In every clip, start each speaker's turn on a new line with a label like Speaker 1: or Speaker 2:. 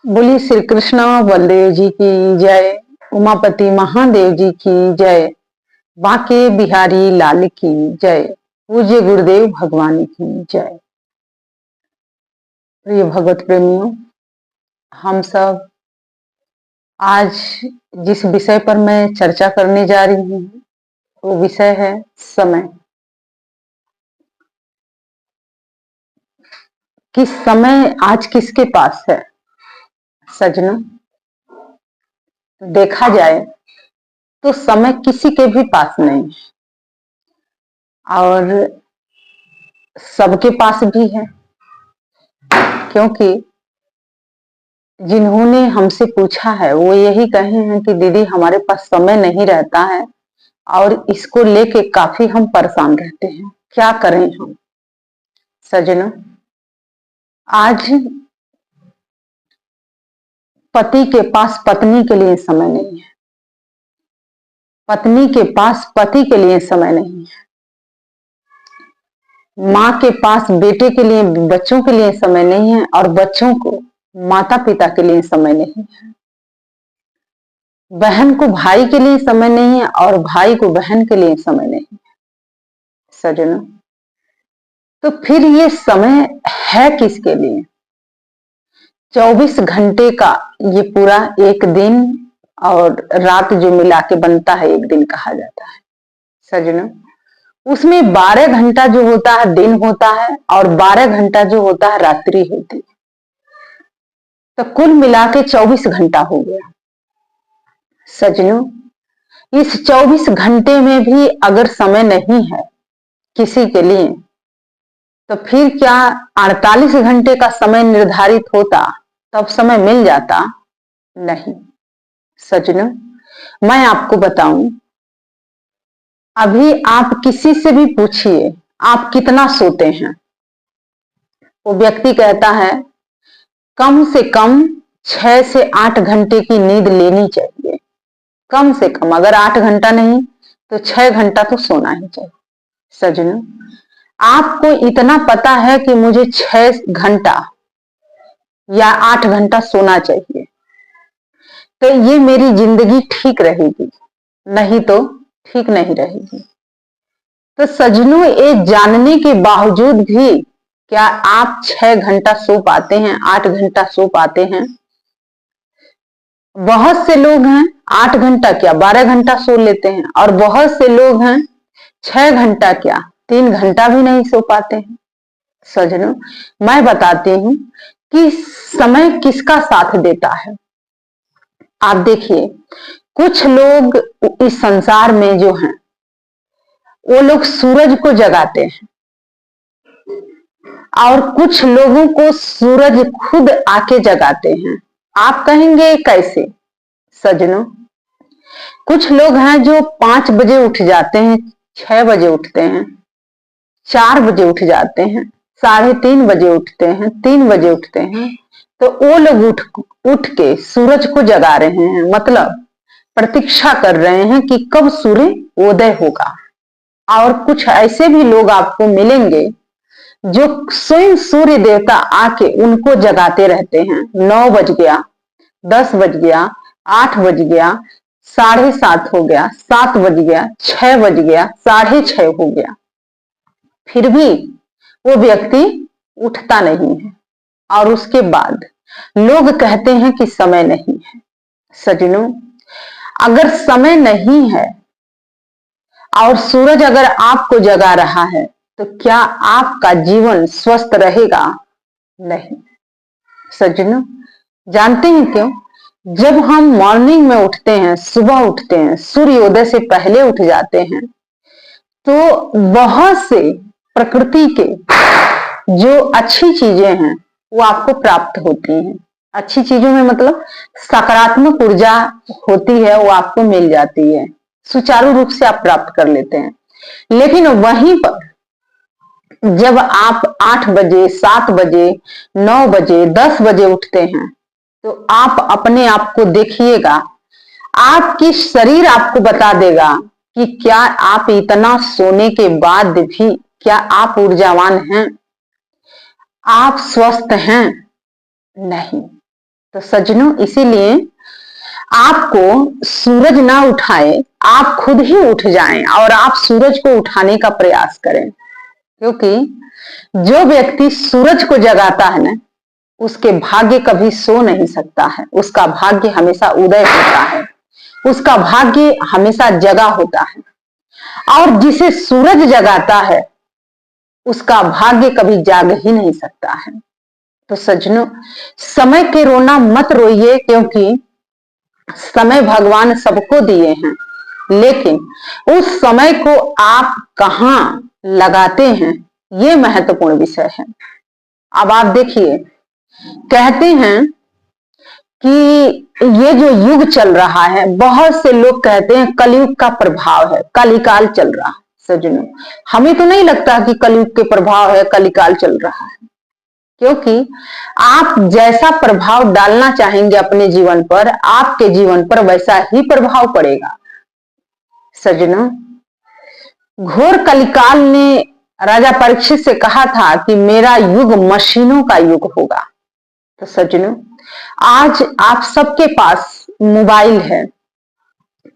Speaker 1: बोली श्री कृष्ण बलदेव जी की जय, उमापति महादेव जी की जय, बांके बिहारी लाल की जय, पूज्य गुरुदेव भगवान की जय। प्रिय भगवत प्रेमियों, हम सब आज जिस विषय पर मैं चर्चा करने जा रही हूँ वो विषय है समय। कि समय आज किसके पास है सजनों? देखा जाए तो समय किसी के भी पास नहीं है और सबके पास भी है, क्योंकि जिन्होंने हमसे पूछा है वो यही कहे हैं कि दीदी हमारे पास समय नहीं रहता है और इसको लेके काफी हम परेशान रहते हैं, क्या करें हम। सजनों, आज पति के पास पत्नी के लिए समय नहीं है, पत्नी के पास पति के लिए समय नहीं है, माँ के पास बेटे के लिए बच्चों के लिए समय नहीं है और बच्चों को माता पिता के लिए समय नहीं है, बहन को भाई के लिए समय नहीं है और भाई को बहन के लिए समय नहीं है। सजनों, तो फिर ये समय है किसके लिए? 24 घंटे का ये पूरा एक दिन और रात जो मिला के बनता है एक दिन कहा जाता है। सजनों, उसमें 12 घंटा जो होता है दिन होता है और 12 घंटा जो होता है रात्रि होती है, तो कुल मिला के 24 घंटा हो गया। सजनों, इस 24 घंटे में भी अगर समय नहीं है किसी के लिए तो फिर क्या 48 घंटे का समय निर्धारित होता तब समय मिल जाता? नहीं। सजनों, मैं आपको बताऊं, अभी आप किसी से भी पूछिए आप कितना सोते हैं, वो व्यक्ति कहता है कम से कम 6 से 8 घंटे की नींद लेनी चाहिए। कम से कम, अगर 8 घंटा नहीं तो 6 घंटा तो सोना ही चाहिए। सजनों, आपको इतना पता है कि मुझे 6 घंटा या 8 घंटा सोना चाहिए तो ये मेरी जिंदगी ठीक रहेगी, नहीं तो ठीक नहीं रहेगी। तो सजनों, ये जानने के बावजूद भी क्या आप 6 घंटा सो पाते हैं, 8 घंटा सो पाते हैं? बहुत से लोग हैं 8 घंटा क्या 12 घंटा सो लेते हैं और बहुत से लोग हैं 6 घंटा क्या 3 घंटा भी नहीं सो पाते हैं। सजनों, मैं बताती हूँ कि समय किसका साथ देता है। आप देखिए, कुछ लोग इस संसार में जो हैं वो लोग सूरज को जगाते हैं और कुछ लोगों को सूरज खुद आके जगाते हैं। आप कहेंगे कैसे? सजनों, कुछ लोग हैं जो 5 बजे उठ जाते हैं, 6 बजे उठते हैं, 4 बजे उठ जाते हैं, 3:30 बजे उठते हैं, 3 बजे उठते हैं, तो वो लोग उठ के सूरज को जगा रहे हैं, मतलब प्रतीक्षा कर रहे हैं कि कब सूर्य उदय होगा। और कुछ ऐसे भी लोग आपको मिलेंगे जो स्वयं सूर्य देवता आके उनको जगाते रहते हैं। 9 बज गया, 10 बज गया, 8 बज गया, 7:30 हो गया, 7 बज गया, 6 बज गया, 6:30 हो गया, फिर भी वो व्यक्ति उठता नहीं है और उसके बाद लोग कहते हैं कि समय नहीं है। सजनों, अगर समय नहीं है और सूरज अगर आपको जगा रहा है तो क्या आपका जीवन स्वस्थ रहेगा? नहीं। सजनों, जानते हैं क्यों? जब हम मॉर्निंग में उठते हैं, सुबह उठते हैं, सूर्योदय से पहले उठ जाते हैं, तो बहुत से प्रकृति के जो अच्छी चीजें हैं वो आपको प्राप्त होती हैं। अच्छी चीजों में मतलब सकारात्मक ऊर्जा होती है, वो आपको मिल जाती है, सुचारू रूप से आप प्राप्त कर लेते हैं। लेकिन वहीं पर जब आप 8 बजे, 7 बजे, 9 बजे, 10 बजे उठते हैं तो आप अपने आप को देखिएगा, आपकी शरीर आपको बता देगा कि क्या आप इतना सोने के बाद भी क्या आप ऊर्जावान हैं, आप स्वस्थ हैं? नहीं। तो सज्जनों, इसीलिए आपको सूरज ना उठाए, आप खुद ही उठ जाएं और आप सूरज को उठाने का प्रयास करें। क्योंकि जो व्यक्ति सूरज को जगाता है ना, उसके भाग्य कभी सो नहीं सकता है, उसका भाग्य हमेशा उदय होता है, उसका भाग्य हमेशा जगा होता है। और जिसे सूरज जगाता है उसका भाग्य कभी जाग ही नहीं सकता है। तो सज्जनों, समय के रोना मत रोइए, क्योंकि समय भगवान सबको दिए हैं, लेकिन उस समय को आप कहां लगाते हैं ये महत्वपूर्ण विषय है। अब आप देखिए, कहते हैं कि ये जो युग चल रहा है, बहुत से लोग कहते हैं कलयुग का प्रभाव है, कलिकाल चल रहा है। सज्जनों, हमें तो नहीं लगता कि कलयुग के प्रभाव है, कलिकाल चल रहा है, क्योंकि आप जैसा प्रभाव डालना चाहेंगे अपने जीवन पर, आपके जीवन पर वैसा ही प्रभाव पड़ेगा। सज्जनों, घोर कलिकाल ने राजा परीक्षित से कहा था कि मेरा युग मशीनों का युग होगा। तो सज्जनों, आज आप सबके पास मोबाइल है,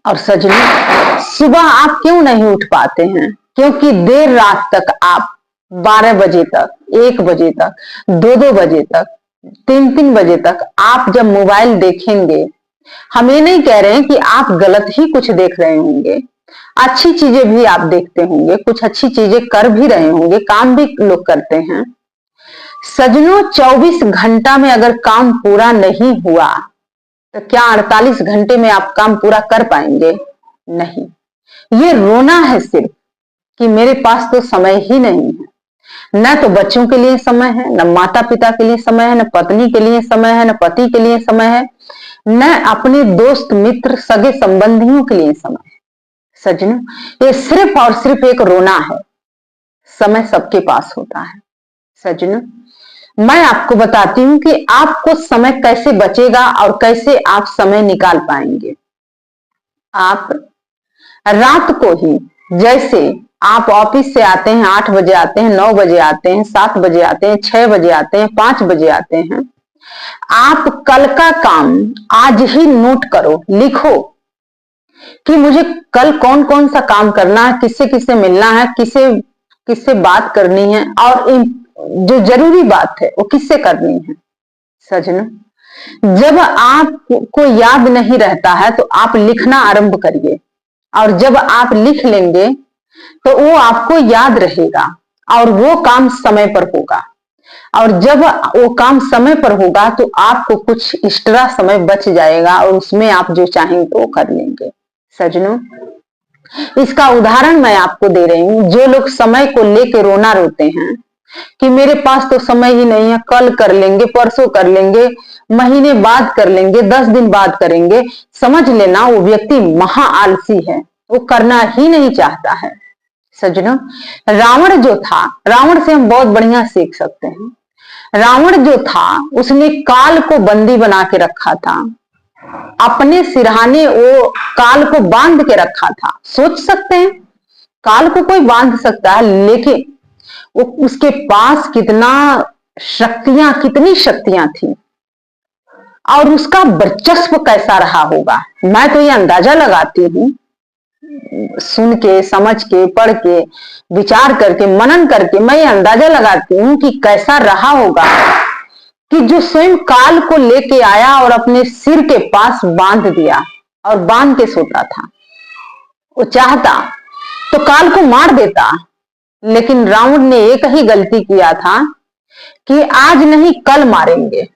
Speaker 1: और सज्जनों, सुबह आप क्यों नहीं उठ पाते हैं? क्योंकि देर रात तक आप 12 बजे तक, 1 बजे तक, 2-2 बजे तक, 3-3 बजे तक आप जब मोबाइल देखेंगे, हम ये नहीं कह रहे हैं कि आप गलत ही कुछ देख रहे होंगे, अच्छी चीजें भी आप देखते होंगे, कुछ अच्छी चीजें कर भी रहे होंगे, काम भी लोग करते हैं। सज्जनों, 24 घंटा में अगर काम पूरा नहीं हुआ तो क्या 48 घंटे में आप काम पूरा कर पाएंगे? नहीं। ये रोना है सिर्फ कि मेरे पास तो समय ही नहीं है। न तो बच्चों के लिए समय है, न माता पिता के लिए समय है, न पत्नी के लिए समय है, न पति के लिए समय है, न अपने दोस्त मित्र सगे संबंधियों के लिए समय है। सज्जनों, ये सिर्फ और सिर्फ एक रोना है। समय सबके पास होता है। सज्जनों, मैं आपको बताती हूं कि आपको समय कैसे बचेगा और कैसे आप समय निकाल पाएंगे। आप रात को ही, जैसे आप ऑफिस से आते हैं, 8 बजे आते हैं, 9 बजे आते हैं, 7 बजे आते हैं, 6 बजे आते हैं, 5 बजे आते हैं, आप कल का काम आज ही नोट करो, लिखो कि मुझे कल कौन कौन सा काम करना है, किससे किससे मिलना है, किससे किससे बात करनी है, और जो जरूरी बात है वो किससे करनी है। सज्जनों, जब आपको याद नहीं रहता है तो आप लिखना आरंभ करिए, और जब आप लिख लेंगे तो वो आपको याद रहेगा और वो काम समय पर होगा। और जब वो काम समय पर होगा तो आपको कुछ एक्स्ट्रा समय बच जाएगा और उसमें आप जो चाहेंगे वो कर लेंगे। सज्जनों, इसका उदाहरण मैं आपको दे रही हूं। जो लोग समय को लेकर रोना रोते हैं कि मेरे पास तो समय ही नहीं है, कल कर लेंगे, परसों कर लेंगे, महीने बाद कर लेंगे, 10 दिन बाद करेंगे, समझ लेना वो व्यक्ति महा आलसी है, वो करना ही नहीं चाहता है। सज्जनों, रावण जो था, रावण से हम बहुत बढ़िया सीख सकते हैं। रावण जो था उसने काल को बंदी बना के रखा था, अपने सिरहाने वो काल को बांध के रखा था। सोच सकते हैं, काल को कोई बांध सकता है, लेकिन वो उसके पास कितनी शक्तियां थी, और उसका वर्चस्व कैसा रहा होगा। मैं तो ये अंदाजा लगाती हूँ, सुन के, समझ के, पढ़ के, विचार करके, मनन करके, मैं ये अंदाजा लगाती हूँ कि कैसा रहा होगा कि जो स्वयं काल को लेके आया और अपने सिर के पास बांध दिया और बांध के सोता था। वो चाहता तो काल को मार देता, लेकिन रावण ने एक ही गलती किया था कि आज नहीं कल मारेंगे।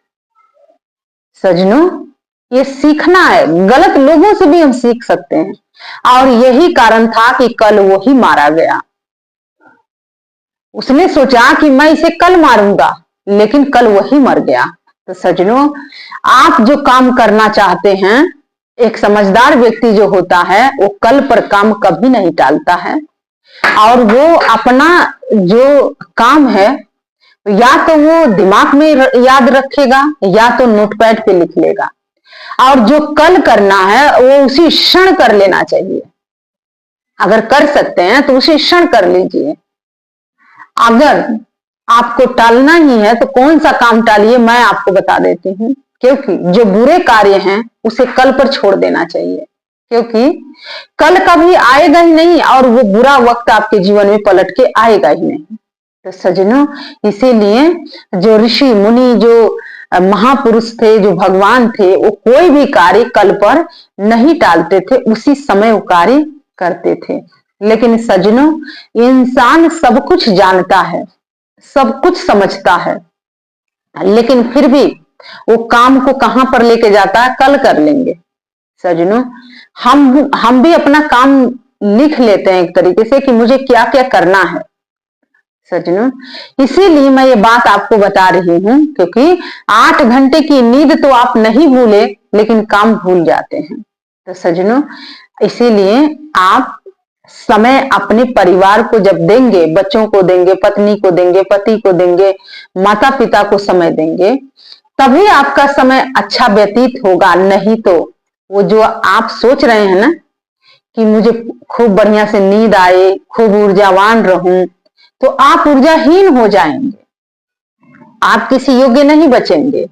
Speaker 1: सज्जनों, ये सीखना है, गलत लोगों से भी हम सीख सकते हैं, और यही कारण था कि कल वो ही मारा गया। उसने सोचा कि मैं इसे कल मारूंगा, लेकिन कल वही मर गया। तो सज्जनों, आप जो काम करना चाहते हैं, एक समझदार व्यक्ति जो होता है वो कल पर काम कभी नहीं टालता है, और वो अपना जो काम है या तो वो दिमाग में याद रखेगा या तो नोटपैड पे लिख लेगा, और जो कल करना है वो उसी क्षण कर लेना चाहिए। अगर कर सकते हैं तो उसी क्षण कर लीजिए। अगर आपको टालना ही है तो कौन सा काम टालिए, मैं आपको बता देती हूँ। क्योंकि जो बुरे कार्य हैं उसे कल पर छोड़ देना चाहिए, क्योंकि कल कभी आएगा ही नहीं और वो बुरा वक्त आपके जीवन में पलट के आएगा ही नहीं। तो सज्जनों, इसीलिए जो ऋषि मुनि, जो महापुरुष थे, जो भगवान थे, वो कोई भी कार्य कल पर नहीं टालते थे, उसी समय वो कार्य करते थे। लेकिन सज्जनों, इंसान सब कुछ जानता है, सब कुछ समझता है, लेकिन फिर भी वो काम को कहां पर लेके जाता है, कल कर लेंगे। सज्जनों, हम भी अपना काम लिख लेते हैं एक तरीके से कि मुझे क्या क्या करना है। सज्जनों, इसीलिए मैं ये बात आपको बता रही हूं, क्योंकि 8 घंटे की नींद तो आप नहीं भूले, लेकिन काम भूल जाते हैं। तो सज्जनों, इसीलिए आप समय अपने परिवार को जब देंगे, बच्चों को देंगे, पत्नी को देंगे, पति को देंगे, माता पिता को समय देंगे, तभी आपका समय अच्छा व्यतीत होगा। नहीं तो वो जो आप सोच रहे हैं ना कि मुझे खूब बढ़िया से नींद आए, खूब ऊर्जावान रहूं, तो आप ऊर्जाहीन हो जाएंगे, आप किसी योग्य नहीं बचेंगे,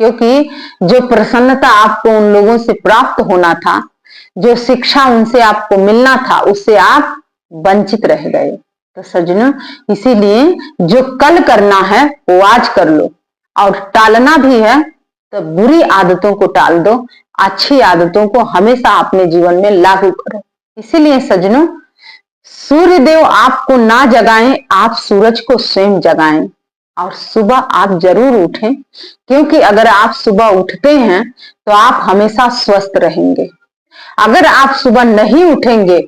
Speaker 1: क्योंकि जो प्रसन्नता आपको उन लोगों से प्राप्त होना था, जो शिक्षा उनसे आपको मिलना था, उससे आप वंचित रह गए। तो सज्जनों, इसीलिए जो कल करना है वो आज कर लो, और टालना भी है तो बुरी आदतों को टाल दो, अच्छी आदतों को हमेशा अपने जीवन में लागू करो। इसीलिए सज्जनों, सूर्य देव आपको ना जगाएं, आप सूरज को स्वयं जगाएं, और सुबह आप जरूर उठें, क्योंकि अगर आप सुबह उठते हैं तो आप हमेशा स्वस्थ रहेंगे। अगर आप सुबह नहीं उठेंगे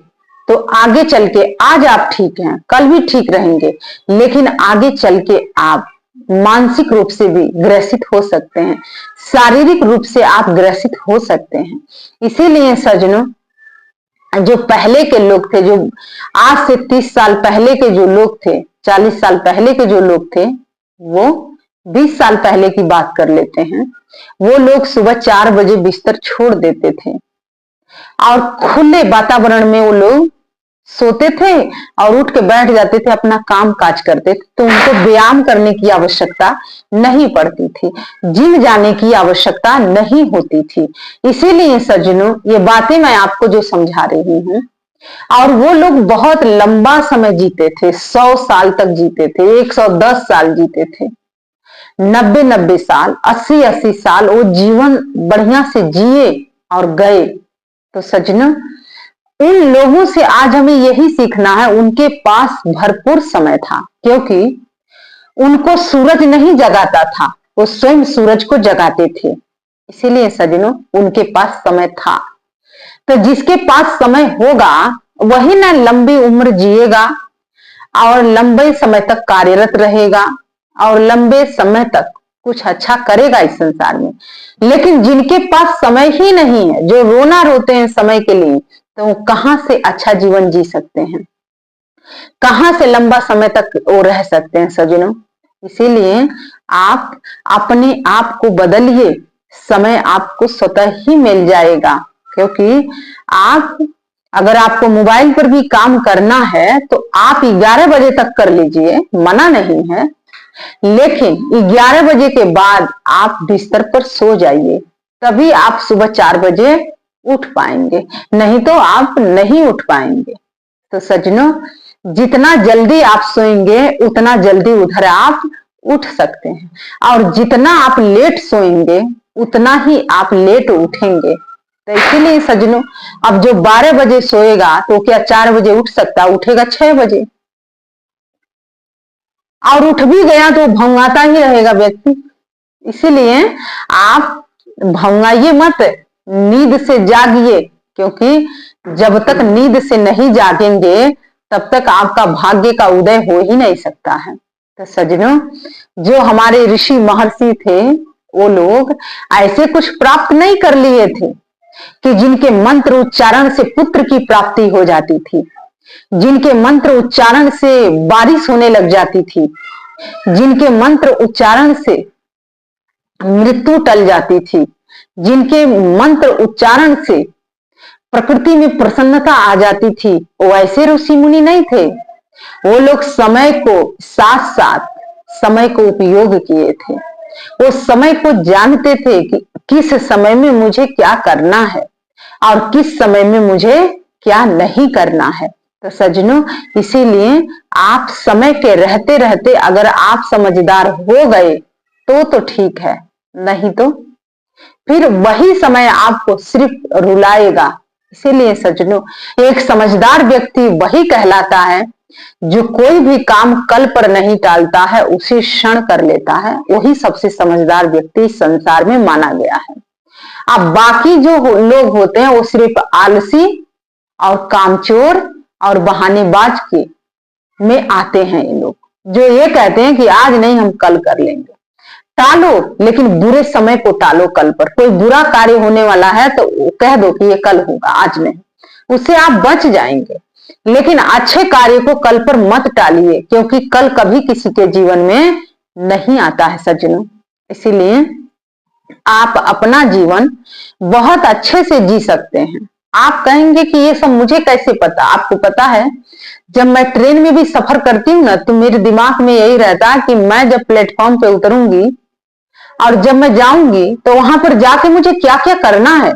Speaker 1: तो आगे चल के, आज आप ठीक हैं, कल भी ठीक रहेंगे, लेकिन आगे चल के आप मानसिक रूप से भी ग्रसित हो सकते हैं, शारीरिक रूप से आप ग्रसित हो सकते हैं। इसीलिए सज्जनों, जो पहले के लोग थे, जो आज से 30 साल पहले के जो लोग थे, 40 साल पहले के जो लोग थे, वो 20 साल पहले की बात कर लेते हैं। वो लोग सुबह 4 बजे बिस्तर छोड़ देते थे और खुले वातावरण में वो लोग सोते थे और उठ के बैठ जाते थे, अपना काम काज करते थे। तो उनको व्यायाम करने की आवश्यकता नहीं पड़ती थी, जिम जाने की आवश्यकता नहीं होती थी। इसीलिए सज्जनों, ये बातें मैं आपको जो समझा रही हूं, और वो लोग बहुत लंबा समय जीते थे, 100 साल तक जीते थे, 110 साल जीते थे, 90-90 साल, 80-80 साल वो जीवन बढ़िया से जिए और गए। तो सज्जनों, उन लोगों से आज हमें यही सीखना है, उनके पास भरपूर समय था, क्योंकि उनको सूरज नहीं जगाता था, वो स्वयं सूरज को जगाते थे। इसीलिए सज्जनों, उनके पास समय था। तो जिसके पास समय होगा वही ना लंबी उम्र जिएगा और लंबे समय तक कार्यरत रहेगा और लंबे समय तक कुछ अच्छा करेगा इस संसार में। लेकिन जिनके पास समय ही नहीं है, जो रोना रोते हैं समय के लिए, तो वो कहां से अच्छा जीवन जी सकते हैं, कहां से लंबा समय तक वो रह सकते हैं सज्जनों। इसीलिए आप अपने आप को बदलिए, समय आपको स्वतः ही मिल जाएगा। क्योंकि आप, अगर आपको मोबाइल पर भी काम करना है तो आप 11 बजे तक कर लीजिए, मना नहीं है, लेकिन 11 बजे के बाद आप बिस्तर पर सो जाइए, तभी आप सुबह 4 बजे उठ पाएंगे, नहीं तो आप नहीं उठ पाएंगे। तो सज्जनों, जितना जल्दी आप सोएंगे उतना जल्दी उधर आप उठ सकते हैं, और जितना आप लेट सोएंगे उतना ही आप लेट उठेंगे। तो इसीलिए सज्जनों, अब जो 12 बजे सोएगा तो क्या 4 बजे उठ सकता? उठेगा 6 बजे, और उठ भी गया तो भौंगाता ही रहेगा व्यक्ति। इसीलिए आप भौंगाइए मत, नींद से जागिए, क्योंकि जब तक नींद से नहीं जागेंगे तब तक आपका भाग्य का उदय हो ही नहीं सकता है। तो सज्जनों, जो हमारे ऋषि महर्षि थे, वो लोग ऐसे कुछ प्राप्त नहीं कर लिए थे कि जिनके मंत्र उच्चारण से पुत्र की प्राप्ति हो जाती थी, जिनके मंत्र उच्चारण से बारिश होने लग जाती थी, जिनके मंत्र उच्चारण से मृत्यु टल जाती थी, जिनके मंत्र उच्चारण से प्रकृति में प्रसन्नता आ जाती थी, वो ऐसे ऋषि मुनि नहीं थे। वो लोग समय को साथ साथ समय को उपयोग किए थे। वो समय को जानते थे कि किस समय में मुझे क्या करना है और किस समय में मुझे क्या नहीं करना है। तो सज्जनों, इसीलिए आप समय के रहते रहते अगर आप समझदार हो गए तो ठीक है, नहीं तो फिर वही समय आपको सिर्फ रुलाएगा। इसीलिए सज्जनों, एक समझदार व्यक्ति वही कहलाता है जो कोई भी काम कल पर नहीं टालता है, उसे क्षण कर लेता है। वही सबसे समझदार व्यक्ति संसार में माना गया है। अब बाकी जो लोग होते हैं वो सिर्फ आलसी और कामचोर और बहानेबाज के में आते हैं। ये लोग जो ये कहते हैं कि आज नहीं, हम कल कर लेंगे। टालो, लेकिन बुरे समय को टालो। कल पर कोई बुरा कार्य होने वाला है तो कह दो कि ये कल होगा, आज नहीं, उससे आप बच जाएंगे। लेकिन अच्छे कार्य को कल पर मत टालिए, क्योंकि कल कभी किसी के जीवन में नहीं आता है सज्जनों। इसीलिए आप अपना जीवन बहुत अच्छे से जी सकते हैं। आप कहेंगे कि ये सब मुझे कैसे पता? आपको पता है, जब मैं ट्रेन में भी सफर करती हूँ ना, तो मेरे दिमाग में यही रहता है कि मैं जब प्लेटफॉर्म पे उतरूंगी और जब मैं जाऊंगी तो वहां पर जाके मुझे क्या क्या करना है।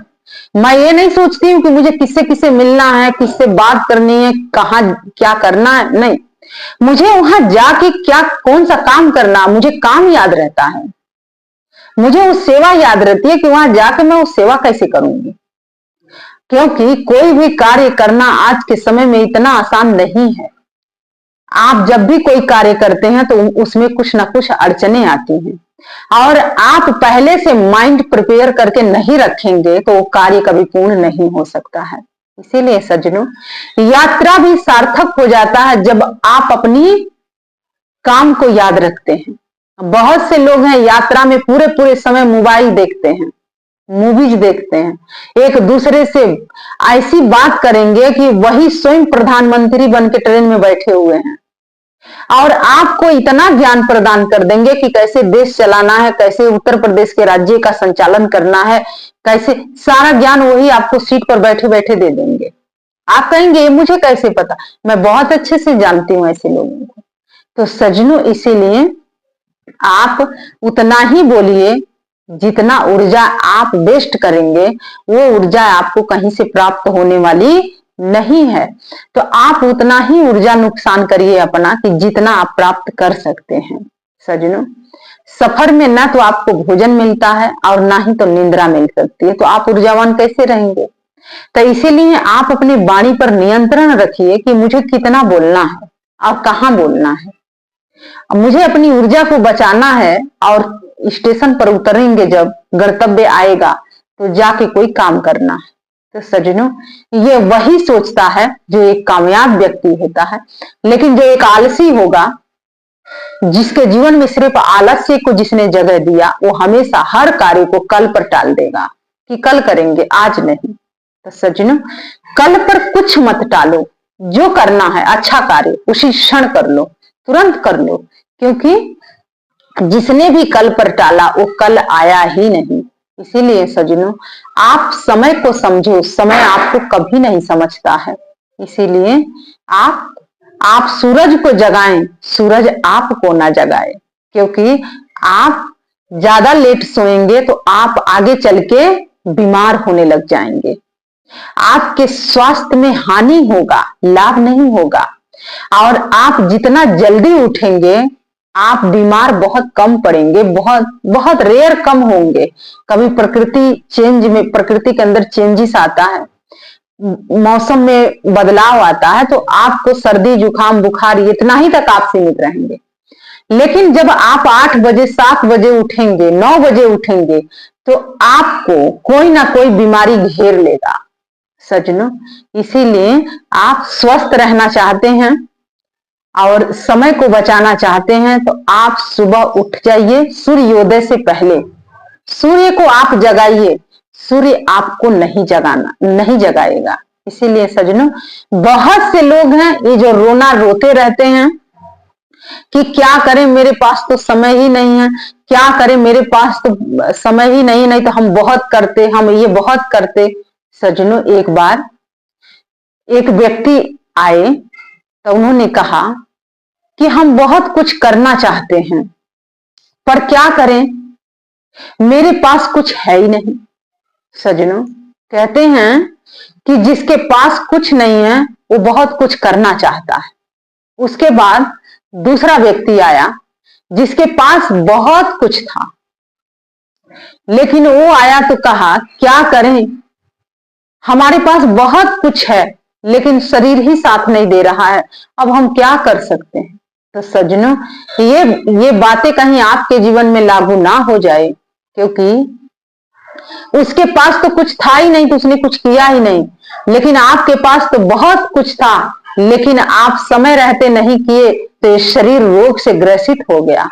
Speaker 1: मैं ये नहीं सोचती हूँ कि मुझे किससे किससे मिलना है, किससे बात करनी है, कहाँ क्या करना है, नहीं। मुझे वहां जाके क्या कौन सा काम करना, मुझे काम याद रहता है। मुझे वो सेवा याद रहती है कि वहां जाके मैं वो सेवा कैसे करूंगी। क्योंकि कोई भी कार्य करना आज के समय में इतना आसान नहीं है। आप जब भी कोई कार्य करते हैं तो उसमें कुछ ना कुछ अड़चने आती हैं, और आप पहले से माइंड प्रिपेयर करके नहीं रखेंगे तो वो कार्य कभी पूर्ण नहीं हो सकता है। इसीलिए सज्जनों, यात्रा भी सार्थक हो जाता है जब आप अपनी काम को याद रखते हैं। बहुत से लोग हैं यात्रा में पूरे पूरे समय मोबाइल देखते हैं, मूवीज देखते हैं, एक दूसरे से ऐसी बात करेंगे कि वही स्वयं प्रधानमंत्री बन के ट्रेन में बैठे हुए हैं, और आपको इतना ज्ञान प्रदान कर देंगे कि कैसे देश चलाना है, कैसे उत्तर प्रदेश के राज्य का संचालन करना है, कैसे, सारा ज्ञान वही आपको सीट पर बैठे बैठे दे देंगे। आप कहेंगे मुझे कैसे पता? मैं बहुत अच्छे से जानती हूं ऐसे लोगों को। तो सज्जनों, इसीलिए आप उतना ही बोलिए जितना ऊर्जा आप वेस्ट करेंगे, वो ऊर्जा आपको कहीं से प्राप्त होने वाली नहीं है। तो आप उतना ही ऊर्जा नुकसान करिए अपना कि जितना आप प्राप्त कर सकते हैं। सज्जनों, सफर में ना तो आपको भोजन मिलता है और ना ही तो निंद्रा मिल सकती है, तो आप ऊर्जावान कैसे रहेंगे? तो इसीलिए आप अपनी वाणी पर नियंत्रण रखिए कि मुझे कितना बोलना है और कहाँ बोलना है। मुझे अपनी ऊर्जा को बचाना है, और स्टेशन पर उतरेंगे जब गंतव्य आएगा तो जाके कोई काम करना है। तो सज्जनों, ये वही सोचता है जो एक कामयाब व्यक्ति होता है। लेकिन जो एक आलसी होगा, जिसके जीवन में सिर्फ आलस्य को जिसने जगह दिया, वो हमेशा हर कार्य को कल पर टाल देगा कि कल करेंगे, आज नहीं। तो सज्जनों, कल पर कुछ मत टालो। जो करना है अच्छा कार्य उसी क्षण कर लो, तुरंत कर लो, क्योंकि जिसने भी कल पर टाला वो कल आया ही नहीं। इसीलिए सज्जनों, आप समय को समझो, समय आपको कभी नहीं समझता है। इसीलिए आप सूरज को जगाएं, सूरज आपको ना जगाए, क्योंकि आप ज्यादा लेट सोएंगे तो आप आगे चल के बीमार होने लग जाएंगे। आपके स्वास्थ्य में हानि होगा, लाभ नहीं होगा। और आप जितना जल्दी उठेंगे, आप बीमार बहुत कम पड़ेंगे, बहुत बहुत रेयर कम होंगे। कभी प्रकृति के अंदर चेंजेस आता है, मौसम में बदलाव आता है, तो आपको सर्दी जुकाम बुखार इतना ही तक आप सीमित रहेंगे। लेकिन जब आप 8 बजे 7 बजे उठेंगे, 9 बजे उठेंगे, तो आपको कोई ना कोई बीमारी घेर लेगा। सज्जनों, इसीलिए आप स्वस्थ रहना चाहते हैं और समय को बचाना चाहते हैं तो आप सुबह उठ जाइए सूर्योदय से पहले। सूर्य को आप जगाइए, सूर्य आपको नहीं जगाएगा। इसीलिए सज्जनों, बहुत से लोग हैं ये जो रोते रहते हैं कि क्या करें, मेरे पास तो समय ही नहीं है, क्या करें, मेरे पास तो समय ही नहीं तो हम बहुत करते, हम ये बहुत करते। सज्जनों, एक बार एक व्यक्ति आए तो उन्होंने कहा कि हम बहुत कुछ करना चाहते हैं, पर क्या करें, मेरे पास कुछ है ही नहीं। सज्जनों, कहते हैं कि जिसके पास कुछ नहीं है वो बहुत कुछ करना चाहता है। उसके बाद दूसरा व्यक्ति आया जिसके पास बहुत कुछ था, लेकिन वो आया तो कहा क्या करें, हमारे पास बहुत कुछ है लेकिन शरीर ही साथ नहीं दे रहा है, अब हम क्या कर सकते हैं। तो सज्जनों, ये बातें कहीं आपके जीवन में लागू ना हो जाए, क्योंकि उसके पास तो कुछ था ही नहीं तो उसने कुछ किया ही नहीं, लेकिन आपके पास तो बहुत कुछ था लेकिन आप समय रहते नहीं किए तो ये शरीर रोग से ग्रसित हो गया।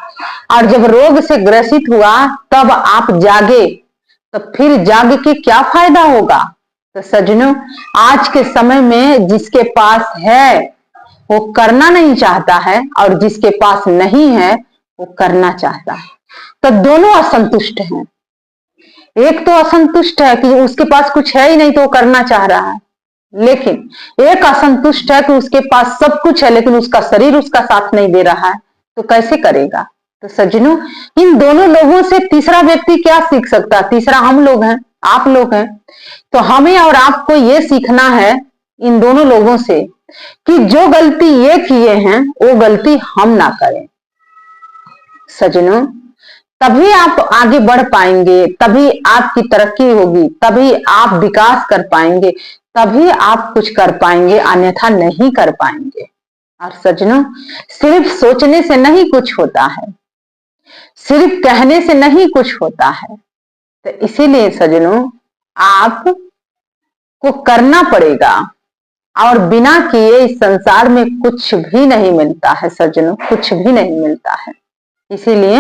Speaker 1: और जब रोग से ग्रसित हुआ तब आप जागे, तो फिर जाग के क्या फायदा होगा। तो सज्जनों, आज के समय में जिसके पास है वो करना नहीं चाहता है और जिसके पास नहीं है वो करना चाहता है। तो दोनों असंतुष्ट हैं। एक तो असंतुष्ट है कि उसके पास कुछ है ही नहीं तो वो करना चाह रहा है, लेकिन एक असंतुष्ट है कि उसके पास सब कुछ है लेकिन उसका शरीर उसका साथ नहीं दे रहा है, तो कैसे करेगा। तो सज्जनों, इन दोनों लोगों से तीसरा व्यक्ति क्या सीख सकता है। तीसरा हम लोग हैं, आप लोग हैं। तो हमें और आपको ये सीखना है इन दोनों लोगों से कि जो गलती ये किए हैं वो गलती हम ना करें। सज्जनों, तभी आप आगे बढ़ पाएंगे, तभी आपकी तरक्की होगी, तभी आप विकास कर पाएंगे, तभी आप कुछ कर पाएंगे, अन्यथा नहीं कर पाएंगे। और सज्जनों, सिर्फ सोचने से नहीं कुछ होता है, सिर्फ कहने से नहीं कुछ होता है। तो इसीलिए सज्जनों, आप को करना पड़ेगा, और बिना किए इस संसार में कुछ भी नहीं मिलता है। सज्जनों, कुछ भी नहीं मिलता है। इसीलिए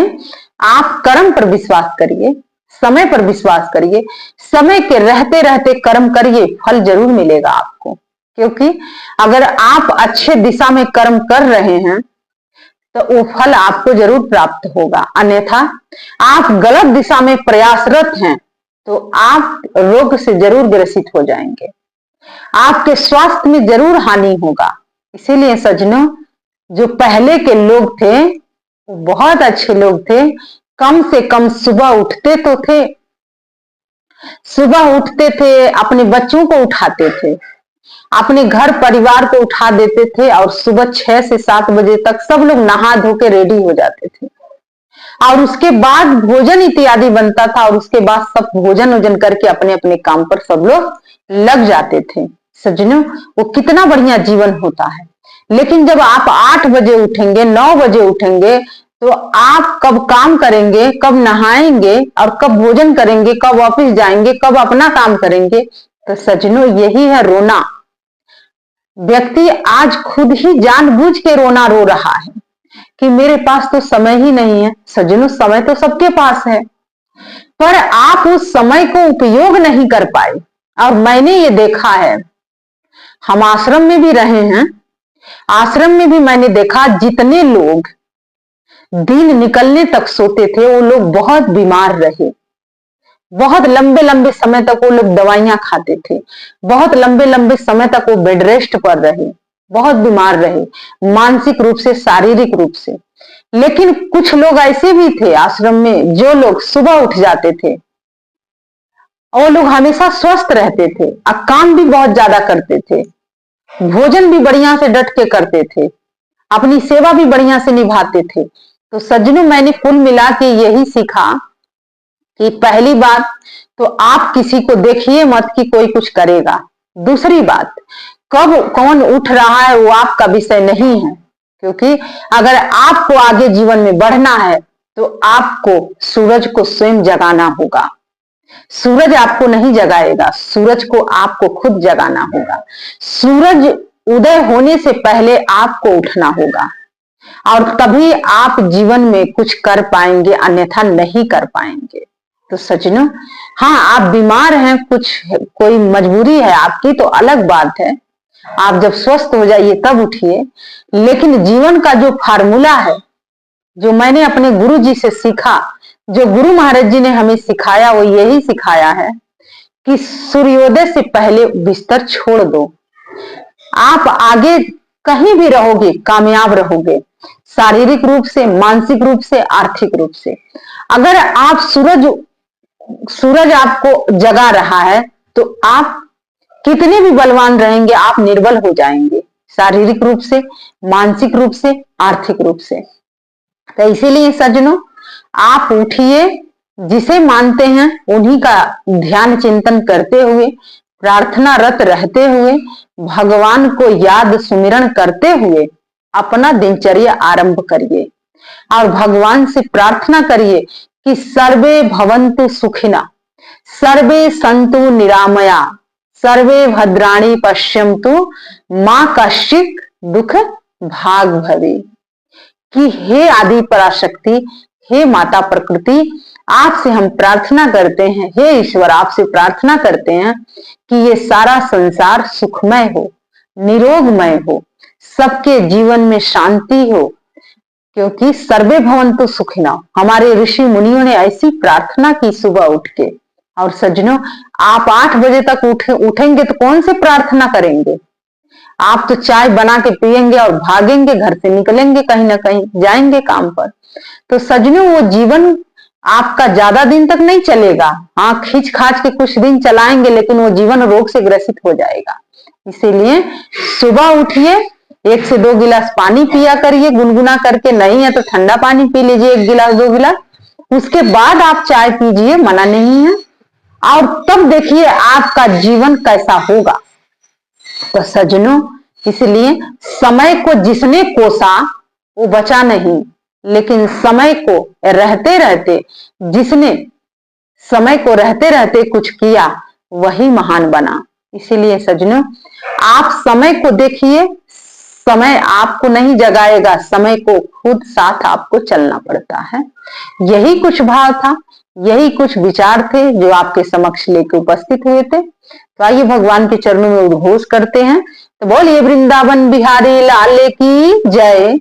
Speaker 1: आप कर्म पर विश्वास करिए, समय पर विश्वास करिए, समय के रहते रहते कर्म करिए, फल जरूर मिलेगा आपको। क्योंकि अगर आप अच्छे दिशा में कर्म कर रहे हैं तो वो फल आपको जरूर प्राप्त होगा, अन्यथा आप गलत दिशा में प्रयासरत हैं तो आप रोग से जरूर ग्रसित हो जाएंगे, आपके स्वास्थ्य में जरूर हानि होगा। इसीलिए सज्जनों, जो पहले के लोग थे वो बहुत अच्छे लोग थे। कम से कम सुबह उठते तो थे, सुबह उठते थे, अपने बच्चों को उठाते थे, अपने घर परिवार को उठा देते थे, और सुबह 6 से 7 बजे तक सब लोग नहा धो के रेडी हो जाते थे, और उसके बाद भोजन इत्यादि बनता था, और उसके बाद सब भोजन वोजन करके अपने अपने काम पर सब लोग लग जाते थे। सज्जनों, वो कितना बढ़िया जीवन होता है। लेकिन जब आप 8 बजे उठेंगे, 9 बजे उठेंगे, तो आप कब काम करेंगे, कब नहाएंगे, और कब भोजन करेंगे, कब ऑफिस जाएंगे, कब अपना काम करेंगे। तो सज्जनों, यही है रोना। व्यक्ति आज खुद ही जानबूझ के रोना रो रहा है कि मेरे पास तो समय ही नहीं है। सज्जनों, समय तो सबके पास है, पर आप उस समय को उपयोग नहीं कर पाए। और मैंने ये देखा है, हम आश्रम में भी रहे हैं, आश्रम में भी मैंने देखा जितने लोग दिन निकलने तक सोते थे वो लोग बहुत बीमार रहे, बहुत लंबे लंबे समय तक वो लोग दवाइयां खाते थे, बहुत लंबे लंबे समय तक वो बेड रेस्ट पर रहे, बहुत बीमार रहे, मानसिक रूप से, शारीरिक रूप से। लेकिन कुछ लोग ऐसे भी थे आश्रम में जो लोग सुबह उठ जाते थे, और लोग हमेशा स्वस्थ रहते थे, और काम भी बहुत ज्यादा करते थे, भोजन भी बढ़िया से डट के करते थे, अपनी सेवा भी बढ़िया से निभाते थे। तो सज्जनों, मैंने कुल मिला के यही सीखा कि पहली बात तो आप किसी को देखिए मत कि कोई कुछ करेगा। दूसरी बात, कब कौन उठ रहा है वो आपका विषय नहीं है, क्योंकि अगर आपको आगे जीवन में बढ़ना है तो आपको सूरज को स्वयं जगाना होगा। सूरज आपको नहीं जगाएगा, सूरज को आपको खुद जगाना होगा। सूरज उदय होने से पहले आपको उठना होगा, और तभी आप जीवन में कुछ कर पाएंगे, अन्यथा नहीं कर पाएंगे। तो सज्जनों, हाँ, आप बीमार हैं, कुछ कोई मजबूरी है आपकी तो अलग बात है, आप जब स्वस्थ हो जाइए तब उठिए। लेकिन जीवन का जो फार्मूला है, जो मैंने अपने गुरु जी से सीखा, जो गुरु महाराज जी ने हमें सिखाया, वो यही सिखाया है कि सूर्योदय से पहले बिस्तर छोड़ दो। आप आगे कहीं भी रहोगे कामयाब रहोगे, शारीरिक रूप से, मानसिक रूप से, आर्थिक रूप से। अगर आप सूरज आपको जगा रहा है तो आप कितने भी बलवान रहेंगे, आप निर्बल हो जाएंगे, शारीरिक रूप से, मानसिक रूप से, आर्थिक रूप से। तो इसीलिए सज्जनों, आप उठिए, जिसे मानते हैं उन्हीं का ध्यान चिंतन करते हुए, प्रार्थना रत रहते हुए, भगवान को याद सुमिरन करते हुए अपना दिनचर्या आरंभ करिए और भगवान से प्रार्थना करिए कि सर्वे भवन्तु सुखिना, सर्वे सन्तु निरामया, सर्वे भद्राणि पश्यन्तु, मां कश्चित् दुख भाग भवे। कि हे आदि पराशक्ति, हे माता प्रकृति, आपसे हम प्रार्थना करते हैं, हे ईश्वर आपसे प्रार्थना करते हैं कि ये सारा संसार सुखमय हो, निरोगमय हो, सबके जीवन में शांति हो, क्योंकि सर्वे भवन्तु सुखिना हमारे ऋषि मुनियों ने ऐसी प्रार्थना की सुबह उठ के। और सज्जनों, आप 8 बजे तक उठेंगे तो कौन सी प्रार्थना करेंगे? आप तो चाय बना के पिएंगे और भागेंगे, घर से निकलेंगे, कहीं ना कहीं जाएंगे काम पर। तो सज्जनों, वो जीवन आपका ज्यादा दिन तक नहीं चलेगा। हाँ, खींच खाच के कुछ दिन चलाएंगे, लेकिन वो जीवन रोग से ग्रसित हो जाएगा। इसीलिए सुबह उठिए, 1 से 2 गिलास पानी पिया करिए गुनगुना करके, नहीं है तो ठंडा पानी पी लीजिए 1 गिलास 2 गिलास, उसके बाद आप चाय पीजिए, मना नहीं है। और तब देखिए आपका जीवन कैसा होगा। तो सज्जनों, इसलिए समय को जिसने कोसा वो बचा नहीं, लेकिन समय को रहते रहते, जिसने समय को रहते रहते कुछ किया वही महान बना। इसीलिए सज्जनों, आप समय को देखिए, समय आपको नहीं जगाएगा, समय को खुद साथ आपको चलना पड़ता है। यही कुछ भाव था, यही कुछ विचार थे जो आपके समक्ष लेके उपस्थित हुए थे। तो आइए भगवान के चरणों में उद्घोष करते हैं। तो बोलिए वृंदावन बिहारी लाल की जय,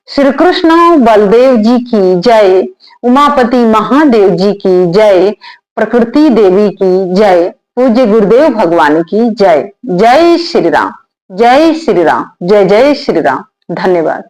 Speaker 1: श्री कृष्ण बलदेव जी की जय, उमापति महादेव जी की जय, प्रकृति देवी की जय, पूज्य गुरुदेव भगवान की जय। जय श्री राम, जय श्री राम, जय जय श्री राम। धन्यवाद।